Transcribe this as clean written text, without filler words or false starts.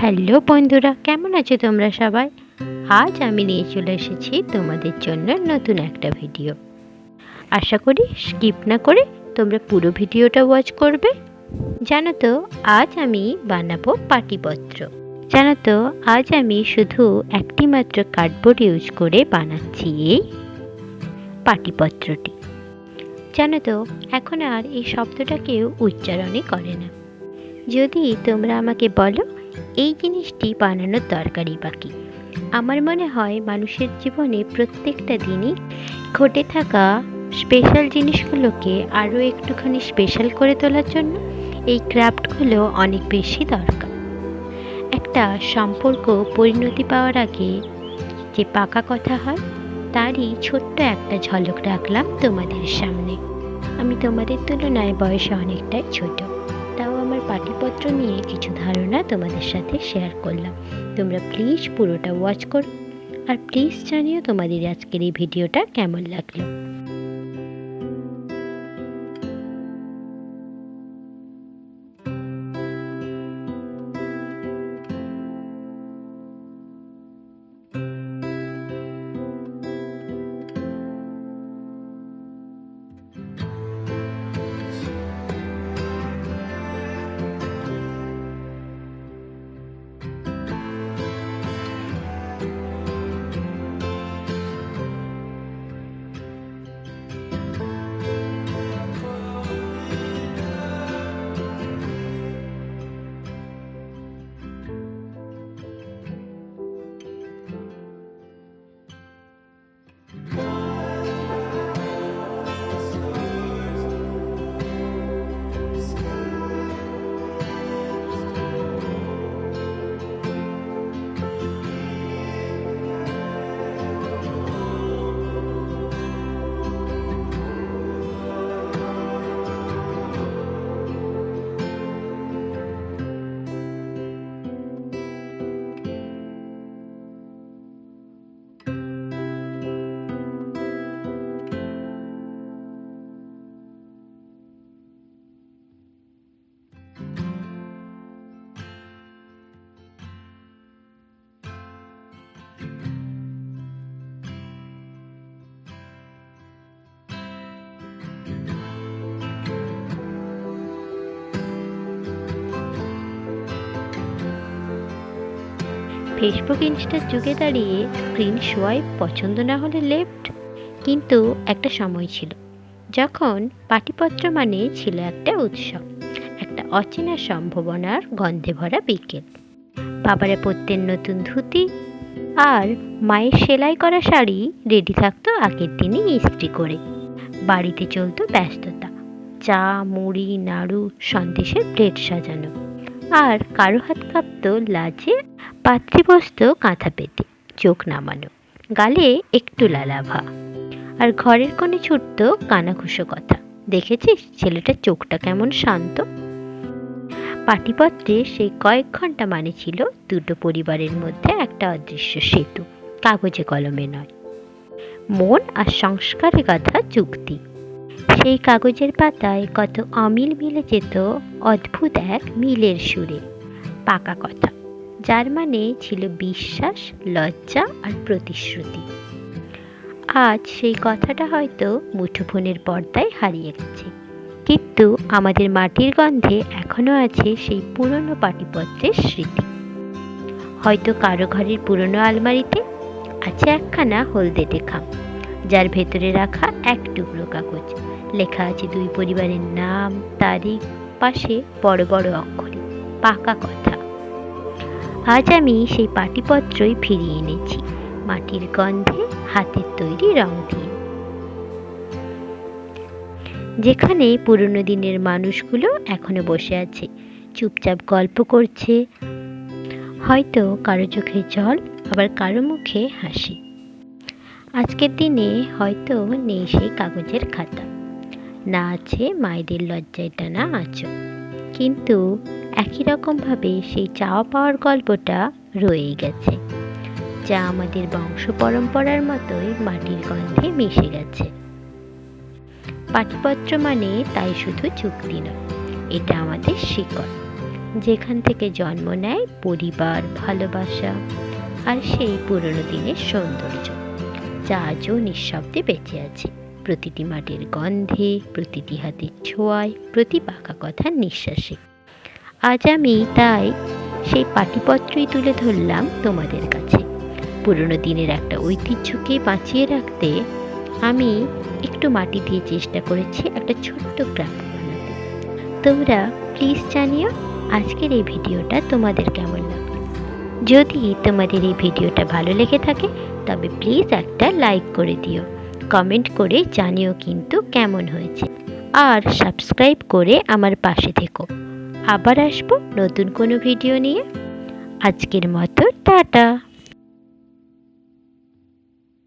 Hello বন্ধুরা, কেমন আছো তোমরা সবাই? আজ আমি নিয়ে চলে এসেছি তোমাদের জন্য নতুন একটা ভিডিও। আশা করি স্কিপ না করে তোমরা পুরো ভিডিওটা ওয়াচ করবে। জানো তো, আজ আমি বানাবো পাটিপত্র। জানো তো, আজ আমি শুধু একটি মাত্র কার্ডবোর্ড ইউজ করে বানাচ্ছি এই পাটিপত্রটি। জানো তো, এখন আর এই শব্দটা কেউ উচ্চারণই করে না। যদি তোমরা আমাকে বলো এই জিনিসটি বানানোর দরকারই বাকি, আমার মনে হয় মানুষের জীবনে প্রত্যেকটা দিনই ঘটে থাকা স্পেশাল জিনিসগুলোকে আরও একটুখানি স্পেশাল করে তোলার জন্য এই ক্রাফটগুলো অনেক বেশি দরকার। একটা সম্পর্ক পরিণতি পাওয়ার আগে যে পাকা কথা হয়, তারই ছোট্ট একটা ঝলক রাখলাম তোমাদের সামনে। আমি তোমাদের তুলনায় বয়সে অনেকটাই ছোট, তাও আমার পাটিপত্র নিয়ে কিছু ধারণা তোমাদের সাথে শেয়ার করলাম। তোমরা প্লিজ পুরোটা ওয়াচ করো, আর প্লিজ জানিও তোমাদের আজকের এই ভিডিওটা কেমন লাগলো। ফেসবুক ইনস্টার যুগে দাঁড়িয়ে স্ক্রিন সোয়াইপ পছন্দ না হলে লেফট, কিন্তু একটা সময় ছিল যখন পাটিপত্র মানে ছিল একটা উৎসব, একটা অচেনা সম্ভাবনার গন্ধে ভরা বিকেল। বাবারা পরতেন নতুন ধুতি, আর মায়ের সেলাই করা শাড়ি রেডি থাকতো আগের দিনই ইস্ত্রি করে। বাড়িতে চলতো ব্যস্ততা, চা, মুড়ি, নাড়ু, সন্দেশের প্লেট সাজানো, আর কারো হাত কাঁপতো লাজে, পাত্রী বসতো কাঁথা পেতে, চোখ নামানো, গালে একটু লালাভা, আর ঘরের কোণে ছুটত কানাঘুষো কথা, দেখেছিস ছেলেটার চোখটা কেমন শান্ত। পাটিপত্রে সেই কয়েক ঘন্টা মানে ছিল দুটো পরিবারের মধ্যে একটা অদৃশ্য সেতু, কাগজে কলমে নয়, মন আর সংস্কারে গাঁথা চুক্তি। সেই কাগজের পাতায় কত অমিল মিলে যেত অদ্ভুত এক মিলের সুরে, পাকা কথা, যার মানে ছিল বিশ্বাস, লজ্জা আর প্রতিশ্রুতি। আজ সেই কথাটা হয়তো মুঠোফোনের পর্দায় হারিয়ে গেছে, কিন্তু আমাদের মাটির গন্ধে এখনো আছে সেই পুরনো পাটিপত্রের স্মৃতি। হয়তো কারো ঘরের পুরনো আলমারিতে আছে একখানা হলদেটে খাম, যার ভেতরে রাখা এক টুকরো কাগজ, লেখা আছে দুই পরিবারের নাম, তারিখ, পাশে বড় বড় অক্ষরে পাকা কথা। আজ আমি সেই পাটিপত্রই ফিরিয়ে এনেছি, মাটির গন্ধে, হাতের তৈরি রং দিয়ে। যেখানে পুরনো দিনের মানুষগুলো এখনো বসে আছে, চুপচাপ গল্প করছে, হয়তো কারো চোখে জল, আবার কারো মুখে হাসি। আজকের দিনে হয়তো নেই সেই কাগজের খাতা, না আছে মায়েদের লজ্জায় টানা আঁচল, কিন্তু একই রকমভাবে সেই চাওয়া পাওয়ার গল্পটা রয়েই গেছে, যা আমাদের বংশ পরম্পরার মতোই মাটির গন্ধে মিশে গেছে। পাটিপত্র মানে তাই শুধু চুক্তি নয়, এটা আমাদের শিকড়, যেখান থেকে জন্ম নেয় পরিবার, ভালোবাসা আর সেই পুরনো দিনের সৌন্দর্য, যা আজও নিঃশব্দে বেঁচে আছে। প্রতিটি মাটির গন্ধে, প্রতিটি হাতের ছোঁয়ায়, প্রতি পাকা কথার নিঃশ্বাসে। আজ আমি তাই সেই পাটিপত্রই তুলে ধরলাম তোমাদের কাছে। পুরনো দিনের একটা ঐতিহ্যকে বাঁচিয়ে রাখতে আমি একটু মাটি দিয়ে চেষ্টা করেছি একটা ছোট্ট গ্রাম বানাতে। তোমরা প্লিজ জানিও আজকের এই ভিডিওটা তোমাদের কেমন লাগলো। যদি তোমাদের এই ভিডিওটা ভালো লেগে থাকে তবে প্লিজ একটা লাইক করে দিও, কমেন্ট করে জানিও কিন্তু কেমন হয়েছে, আর সাবস্ক্রাইব করে আমার পাশে থেকো। আবার আসবো নতুন কোনো ভিডিও নিয়ে। আজকের মতো টাটা।